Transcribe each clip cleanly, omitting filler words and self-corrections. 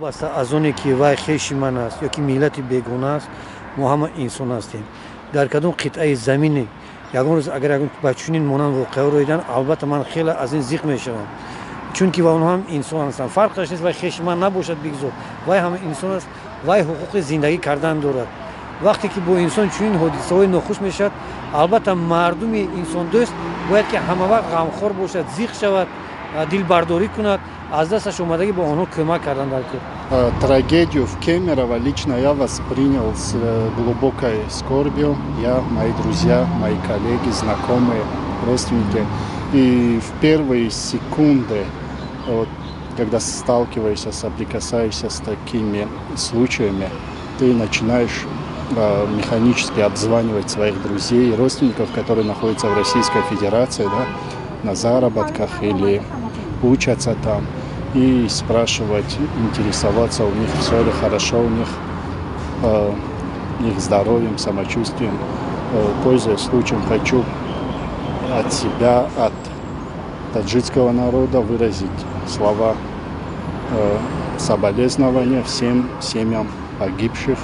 وابسته از اونی که وای خیش من است یا که ملت بیگانه است ما همه انسان هستیم در کدوم قطعه زمینی یگان روز اگر یگان بچونین مونن واقعا رو دیدن البته من خیلی از این زیق میشم چون که اونها هم انسان هستند فرقش نیست وای خیش من نباشد بگذار وای همه انسان است وای حقوق زندگی کردن دارد وقتی که با انسان چنین حادثه های ناخوش میشد البته مردم انسان دوست باید که همه وقت غمخوار باشد زیق شود دل برداری کند از دستش اومدگی با آنها کمک کردن در که Трагедию в Кемерово лично я воспринял с глубокой скорбью. Я, мои друзья, мои коллеги, знакомые, родственники. И в первые секунды, вот, когда сталкиваешься, соприкасаешься с такими случаями, ты начинаешь механически обзванивать своих друзей и родственников, которые находятся в Российской Федерации, да, на заработках или учатся там, и спрашивать, интересоваться у них, все ли хорошо у них, их здоровьем, самочувствием. Пользуясь случаем, хочу от себя, от таджикского народа выразить слова соболезнования всем семьям погибших.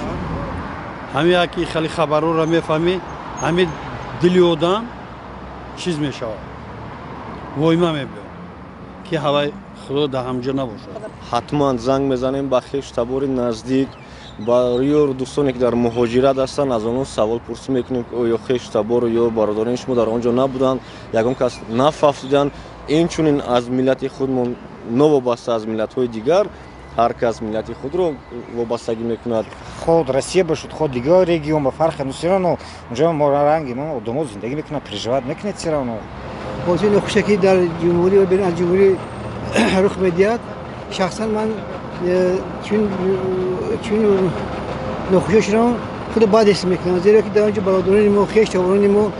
همه که خیلی خبرها را میفهمی همه دلی آدم چیز میشه وایما میبینه که هوای خدا در همجا نباشه حتما زنگ میزنیم با خویش تبار نزدیک با یار دوستانی که در مهاجرت هستند از اونها سوال پرسی میکنیم که یا خویش تبار یا برادران شما در آنجا نبودن یگان کس نفهمیدن این چونین از ملت خودمون نوابسته از ملت های دیگر هر کس ملت خود رو وابستگی میکند خود روسیه باشد خود دیگر رегион با فرق نوسیرانو اونجا ما رنگی ما آدم‌ها زندگی میکنن переживать میکنه چرانو بازی نخوشی که در جمهوری و بین از جمهوری رخ میدهد شخصا من چون نخوشش را خود بعد حس میکنم زیرا که در آنجا برادران ما خویش تباران ما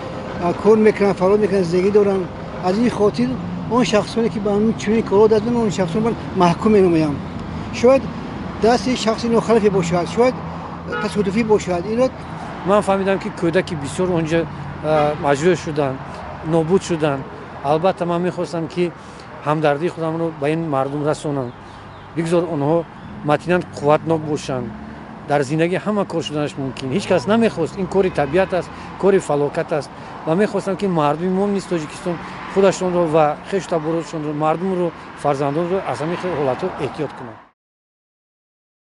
کار میکنن فرار میکنن زندگی دارن از این خاطر اون شخصانی که به همین چنین کارا دادن اون شخصان من محکوم نمایم شاید دست شخصی مخالفی باشد شاید تصادفی باشد اینا من فهمیدم که کودکی بسیار اونجا مجروح شدن نابود شدن البته من میخواستم که همدردی خودم رو به این مردم رسونم بگذار اونها متیناً قوتناک باشن در زندگی همه کار شدنش ممکن هیچ کس نمیخواست این کاری طبیعت است کاری فلاکت است و میخواستم که مردم ما نیست تاجیکستان خودشون رو و خویش تباراتشون رو مردم رو فرزندان رو از همین حالت احتیاط کنند